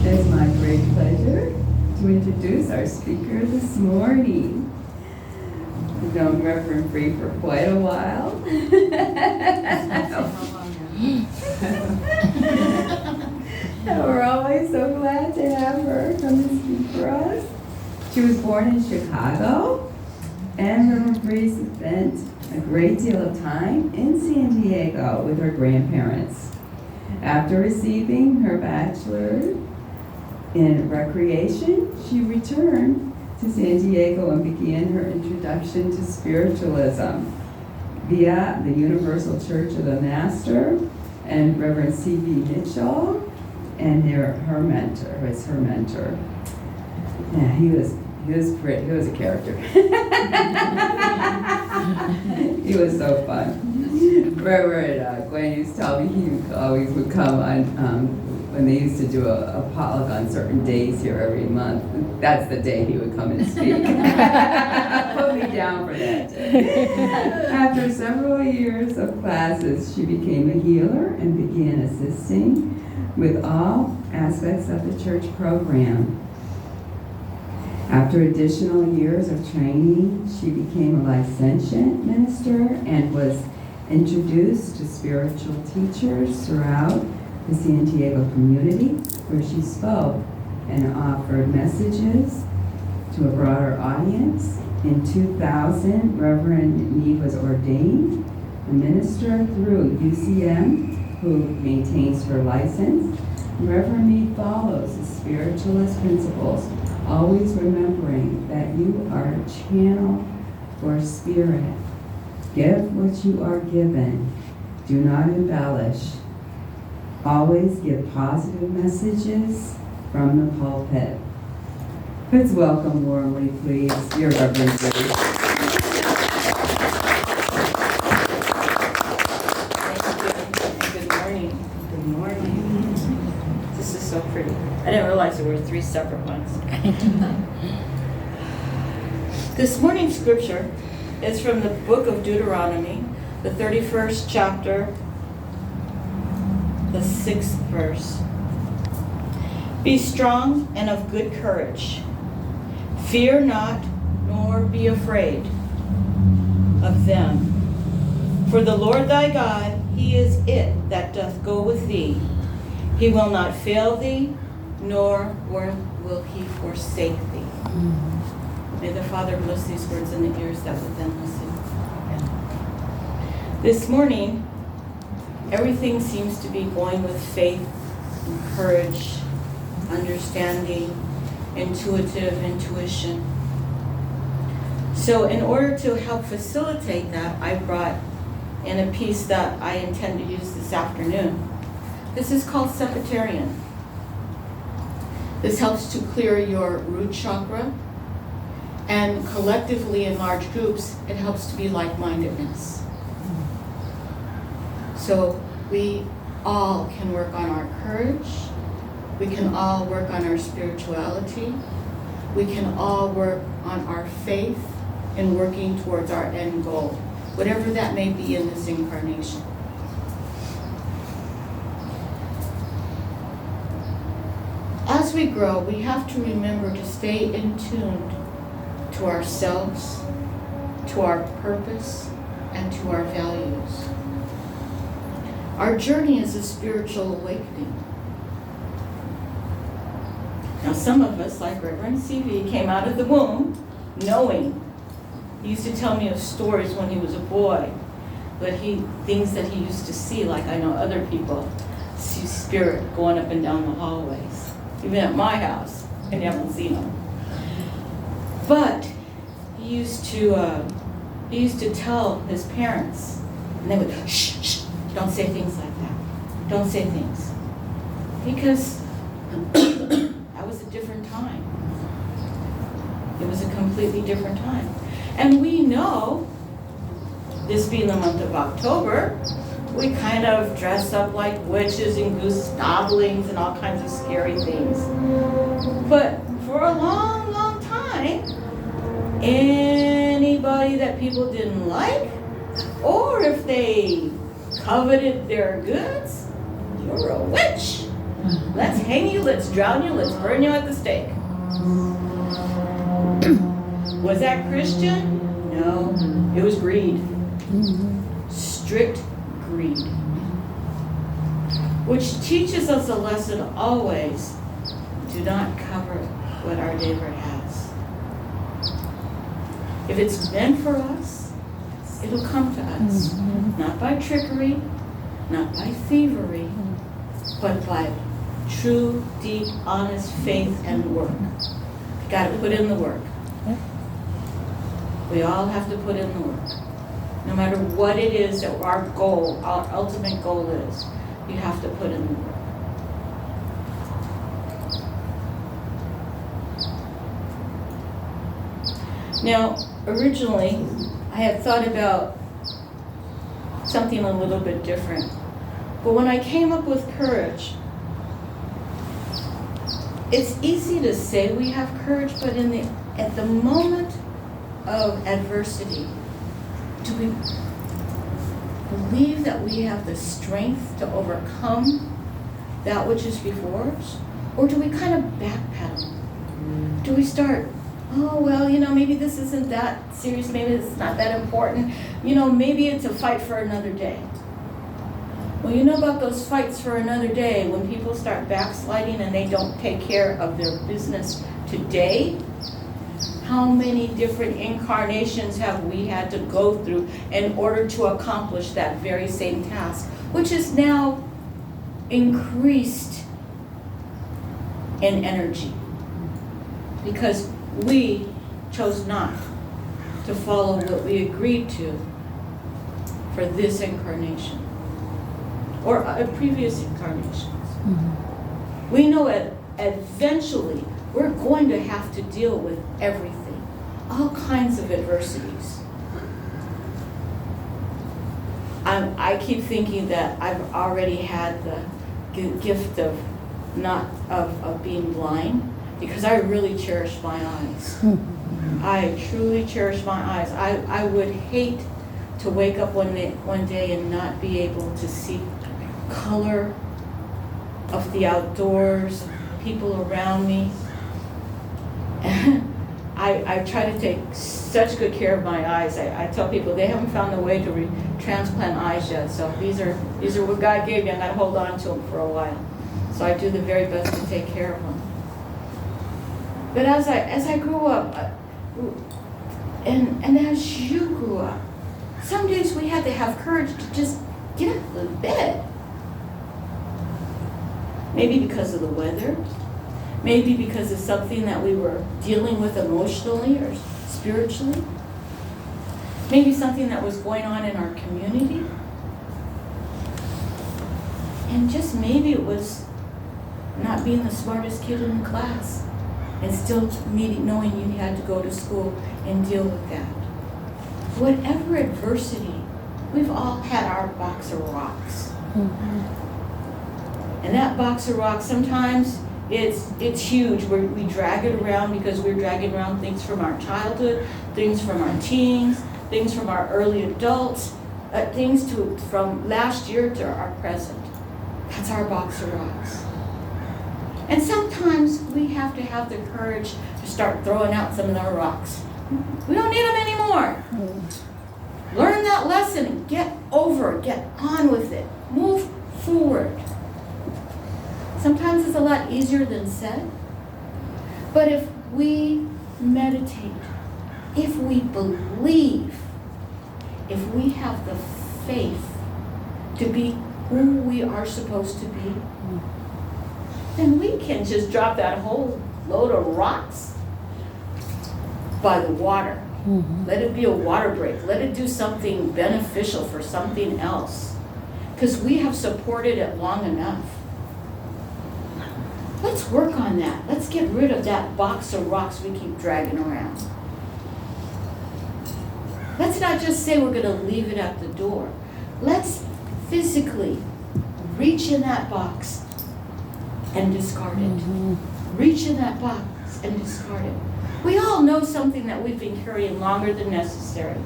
It's my great pleasure to introduce our speaker this morning. I've known Reverend Bree for quite a while. And we're always so glad to have her come and speak for us. She was born in Chicago, and Reverend Bree spent a great deal of time in San Diego with her grandparents. After receiving her bachelor in recreation, she returned to San Diego and began her introduction to spiritualism via the Universal Church of the Master and Reverend C.B. Mitchell, and her mentor. Yeah, he was pretty. He was a character. He was so fun. Reverend Gwen used to tell me he always would come on when they used to do a potluck on certain days here every month. That's the day he would come and speak. Put me down for that. After several years of classes, she became a healer and began assisting with all aspects of the church program. After additional years of training, she became a licentiate minister and was introduced to spiritual teachers throughout the San Diego community, where she spoke and offered messages to a broader audience. In 2000, Reverend Mead was ordained a minister through UCM, who maintains her license. Reverend Mead follows the spiritualist principles, always remembering that you are a channel for spirit. Give what you are given. Do not embellish. Always give positive messages from the pulpit. Let's welcome warmly, please, your Reverend Bree. Good morning. Good morning. This is so pretty. I didn't realize there were 3 separate ones. This morning's scripture is from the book of Deuteronomy, the 31st chapter, the 6th verse. Be strong and of good courage. Fear not, nor be afraid of them. For the Lord thy God, he is it that doth go with thee. He will not fail thee, nor will he forsake thee. May the Father bless these words in the ears that will then listen. This morning, everything seems to be going with faith, and courage, understanding, intuition. So in order to help facilitate that, I brought in a piece that I intend to use this afternoon. This is called Sepultarian. This helps to clear your root chakra, and collectively in large groups, it helps to be like-mindedness. So we all can work on our courage. We can all work on our spirituality. We can all work on our faith in working towards our end goal, whatever that may be in this incarnation. As we grow, we have to remember to stay in tune to ourselves, to our purpose, and to our values. Our journey is a spiritual awakening. Now, some of us, like Reverend C.V., came out of the womb knowing. He used to tell me of stories when he was a boy, but things that he used to see, like I know other people see spirit going up and down the hallways. Even at my house, I haven't seen them. But he used to tell his parents, and they would, shh, shh, don't say things like that. Don't say things. Because that was a different time. It was a completely different time. And we know, this being the month of October, we kind of dress up like witches and goose gobblings and all kinds of scary things. But for a long, long time, anybody that people didn't like, or if they coveted their goods, you're a witch. Let's hang you, let's drown you, let's burn you at the stake. Was that Christian? No, it was greed. Strict greed. Which teaches us a lesson always: do not cover what our neighbor has. If it's meant for us, it'll come to us. Not by trickery, not by thievery, but by true, deep, honest faith and work. You gotta put in the work. We all have to put in the work. No matter what it is that our goal, our ultimate goal is, you have to put in the work. Now, originally, I had thought about something a little bit different. But when I came up with courage, it's easy to say we have courage, but at the moment of adversity, do we believe that we have the strength to overcome that which is before us? Or do we kind of backpedal? Do we start, oh, well, maybe this isn't that serious, maybe it's not that important, maybe it's a fight for another day. Well, you know about those fights for another day, when people start backsliding and they don't take care of their business today? How many different incarnations have we had to go through in order to accomplish that very same task, which is now increased in energy? Because we chose not to follow what we agreed to for this incarnation or previous incarnations. We know that eventually we're going to have to deal with everything, all kinds of adversities. I keep thinking that I've already had the gift of being blind, because I really cherish my eyes. I truly cherish my eyes. I would hate to wake up one day and not be able to see color of the outdoors, people around me. I try to take such good care of my eyes. I tell people they haven't found a way to transplant eyes yet, so these are what God gave me. I got to hold on to them for a while. So I do the very best to take care of them. But as I grew up, and as you grew up, some days we had to have courage to just get out of bed. Maybe because of the weather, maybe because of something that we were dealing with emotionally or spiritually, maybe something that was going on in our community, and just maybe it was not being the smartest kid in the class and still knowing you had to go to school and deal with that. Whatever adversity, we've all had our box of rocks. And that box of rocks, sometimes it's huge. We drag it around because we're dragging around things from our childhood, things from our teens, things from our early adults, things from last year to our present. That's our box of rocks. And sometimes we have to have the courage to start throwing out some of our rocks. We don't need them anymore. Learn that lesson and get over it, get on with it, move forward. Sometimes it's a lot easier than said. But if we meditate, if we believe, if we have the faith to be who we are supposed to be, then we can just drop that whole load of rocks by the water. Let it be a water break. Let it do something beneficial for something else. Because we have supported it long enough. Let's work on that. Let's get rid of that box of rocks we keep dragging around. Let's not just say we're going to leave it at the door. Let's physically reach in that box and discard it. Reach in that box and discard it. We all know something that we've been carrying longer than necessary.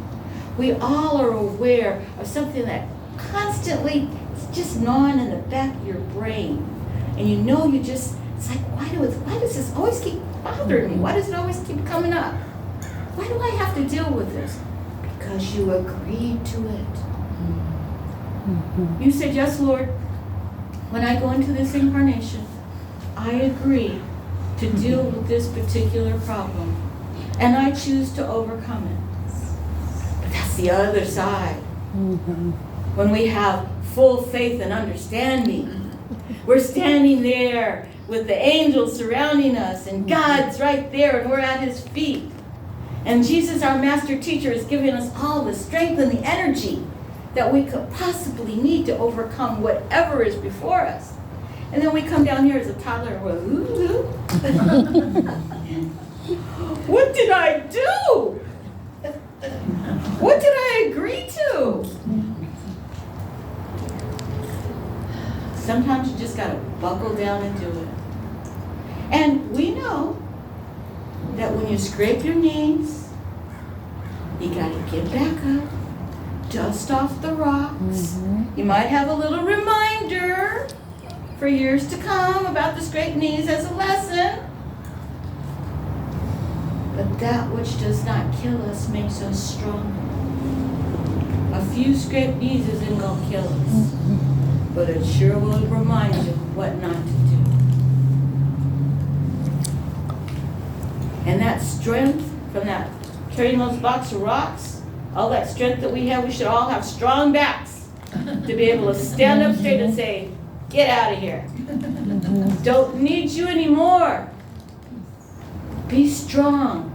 We all are aware of something that constantly is just gnawing in the back of your brain. And you know it's like, why does this always keep bothering me? Why does it always keep coming up? Why do I have to deal with this? Because you agreed to it. You said, yes, Lord, when I go into this incarnation, I agree to deal with this particular problem. And I choose to overcome it. But that's the other side. When we have full faith and understanding, we're standing there with the angels surrounding us, and God's right there, and we're at His feet. And Jesus, our master teacher, is giving us all the strength and the energy that we could possibly need to overcome whatever is before us. And then we come down here as a toddler and we're, ooh. What did I do? What did I agree to? Sometimes you just gotta buckle down and do it. And we know that when you scrape your knees, you gotta get back up, dust off the rocks. You might have a little reminder for years to come about the scraped knees as a lesson. But that which does not kill us makes us stronger. A few scraped knees isn't gonna kill us, but it sure will remind you what not to do. And that strength from that carrying those box of rocks, all that strength that we have, we should all have strong backs to be able to stand up straight and say, get out of here. Don't need you anymore. Be strong.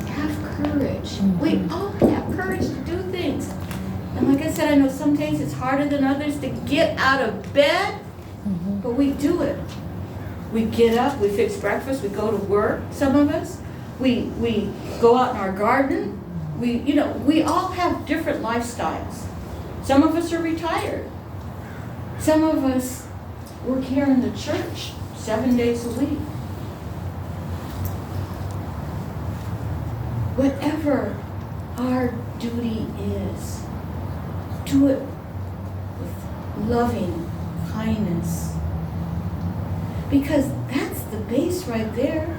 Have courage. We all have courage to do things. And like I said, I know some days it's harder than others to get out of bed, but we do it. We get up, we fix breakfast, we go to work, some of us. We go out in our garden. We all have different lifestyles. Some of us are retired. Some of us work here in the church 7 days a week. Whatever our duty is, do it with loving kindness. Because that's the base right there.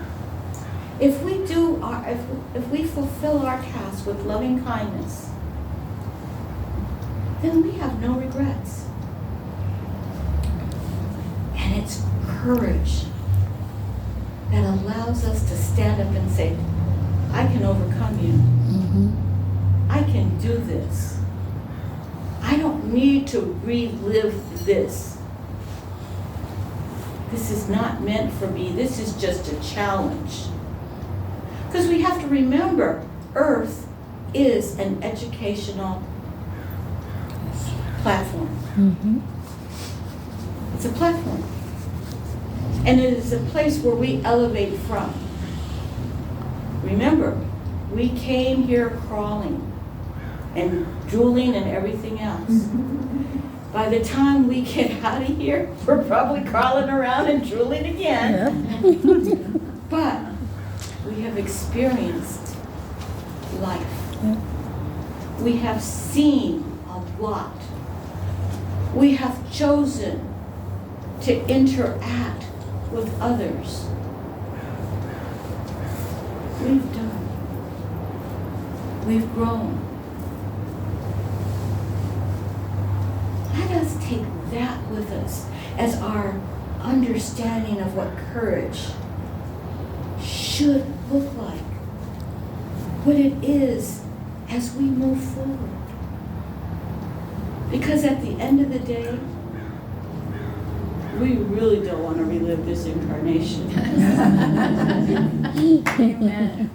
If we fulfill our task with loving kindness, then we have no regrets. And it's courage that allows us to stand up and say, I can overcome you. I can do this. I don't need to relive this. This is not meant for me. This is just a challenge. Because we have to remember, Earth is an educational platform. It's a platform. And it is a place where we elevate from. Remember, we came here crawling and drooling and everything else. By the time we get out of here, we're probably crawling around and drooling again. But we have experienced life. We have seen a lot. We have chosen to interact with others. We've done. We've grown. Let us take that with us as our understanding of what courage should look like, what it is as we move forward. Because at the end of the day, we really don't want to relive this incarnation. Amen.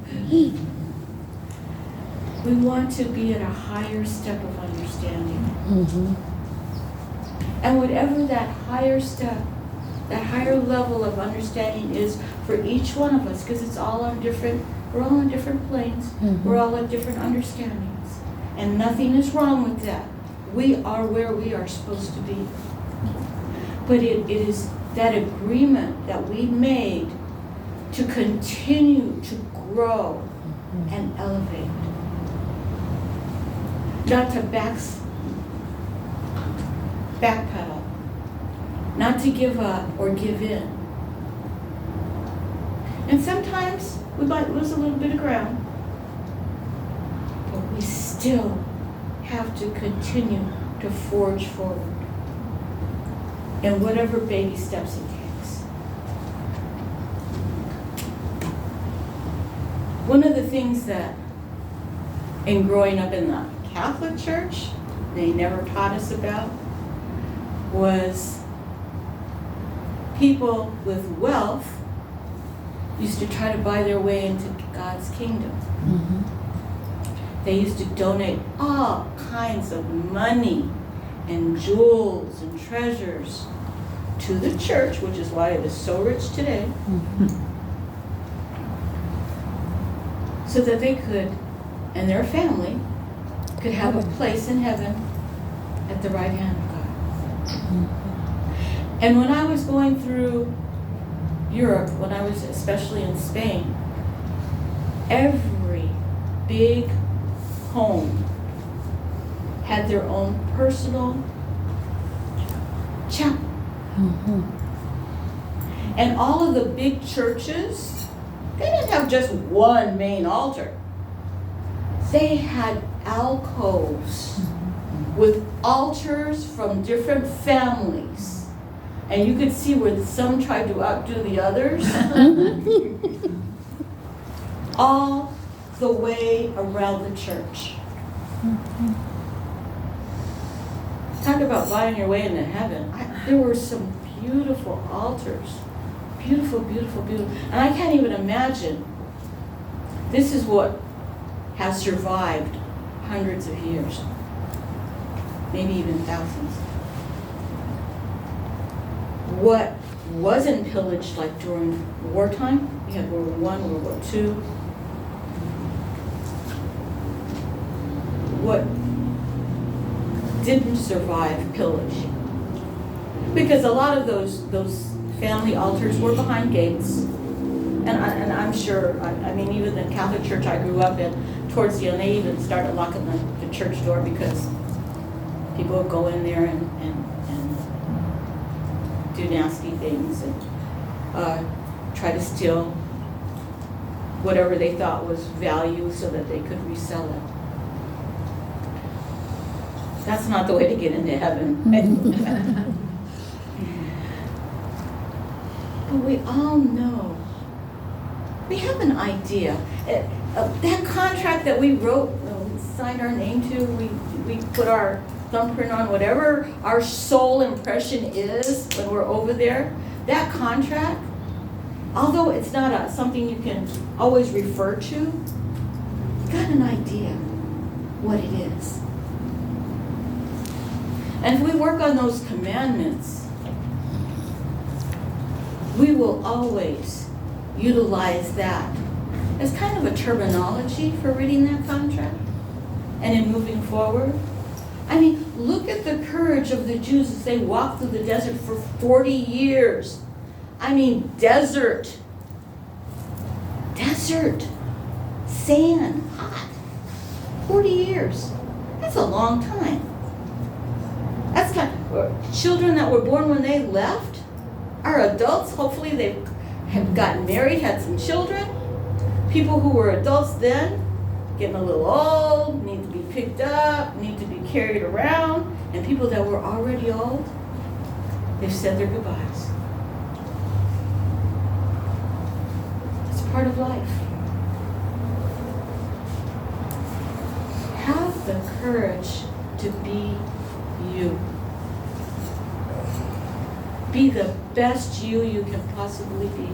We want to be at a higher step of understanding. And whatever that higher step, that higher level of understanding is for each one of us, because it's all on different, we're all on different planes, we're all at different understandings. And nothing is wrong with that. We are where we are supposed to be. But it is that agreement that we made to continue to grow and elevate. Not to backpedal, not to give up or give in. And sometimes we might lose a little bit of ground, but we still have to continue to forge forward in whatever baby steps it takes. One of the things that in growing up in the Catholic Church, they never taught us about was people with wealth used to try to buy their way into God's kingdom. They used to donate all kinds of money and jewels and treasures to the church, which is why it is so rich today, so that they could, and their family, could have a place in heaven at the right hand of God. And when I was going through Europe, when I was especially in Spain, every big home had their own personal chapel. And all of the big churches, they didn't have just one main altar. They had alcoves with altars from different families. And you could see where some tried to outdo the others. All the way around the church. Talk about buying your way into heaven. There were some beautiful altars. Beautiful, beautiful, beautiful. And I can't even imagine. This is what has survived hundreds of years. Maybe even thousands. What wasn't pillaged like during wartime? We had World War I, World War II. What didn't survive pillage? Because a lot of those family altars were behind gates. And I'm sure, I mean, even the Catholic Church I grew up in, towards the end, they even started locking the church door because people would go in there and do nasty things and try to steal whatever they thought was value so that they could resell it. That's not the way to get into heaven. But we all know, we have an idea. That contract that we wrote, we signed our name to, we put our thumbprint on, whatever our soul impression is when we're over there, that contract, although it's not something you can always refer to, you got an idea what it is. And if we work on those commandments, we will always utilize that as kind of a terminology for reading that contract and in moving forward. I mean, look at the courage of the Jews as they walked through the desert for 40 years. I mean, desert, sand, hot, 40 years. That's a long time. That's kind of, children that were born when they left are adults. Hopefully they have gotten married, had some children. People who were adults then, getting a little old, need to be picked up, need to be carried around. And people that were already old, they've said their goodbyes. It's part of life. Have the courage to be you. Be the best you can possibly be.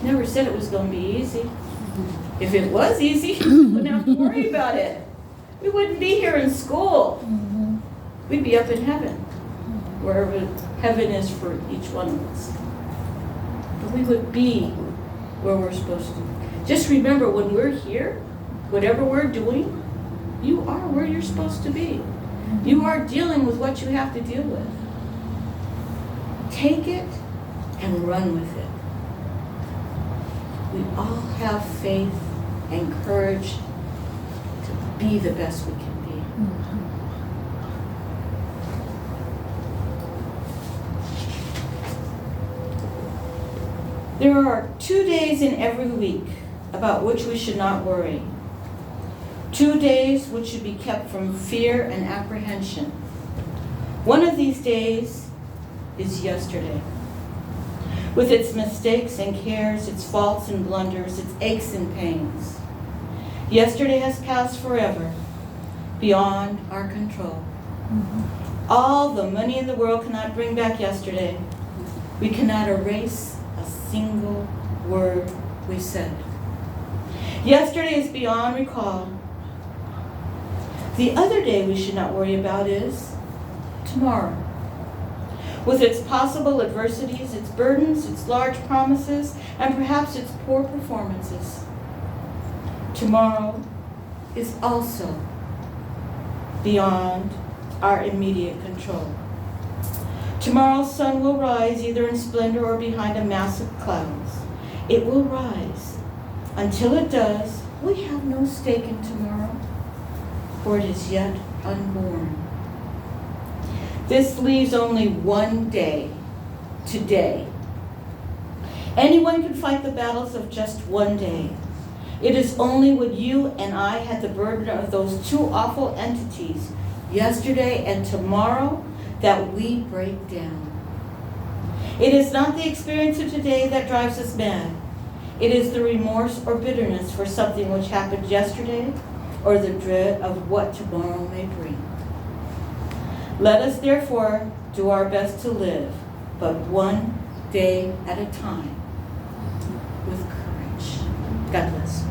Never said it was going to be easy. If it was easy, we wouldn't have to worry about it. We wouldn't be here in school. We'd be up in heaven, wherever heaven is for each one of us. But we would be where we're supposed to. Just remember, when we're here, whatever we're doing, you are where you're supposed to be. You are dealing with what you have to deal with. Take it and run with it. We all have faith and courage to be the best we can be. There are 2 days in every week about which we should not worry. 2 days which should be kept from fear and apprehension. One of these days is yesterday, with its mistakes and cares, its faults and blunders, its aches and pains. Yesterday has passed forever, beyond our control. All the money in the world cannot bring back yesterday. We cannot erase a single word we said. Yesterday is beyond recall. The other day we should not worry about is tomorrow, with its possible adversities, its burdens, its large promises, and perhaps its poor performances. Tomorrow is also beyond our immediate control. Tomorrow's sun will rise either in splendor or behind a mass of clouds. It will rise. Until it does, we have no stake in tomorrow, for it is yet unborn. This leaves only one day, today. Anyone can fight the battles of just one day. It is only when you and I had the burden of those two awful entities, yesterday and tomorrow, that we break down. It is not the experience of today that drives us mad. It is the remorse or bitterness for something which happened yesterday, or the dread of what tomorrow may bring. Let us therefore do our best to live, but one day at a time, with courage. God bless.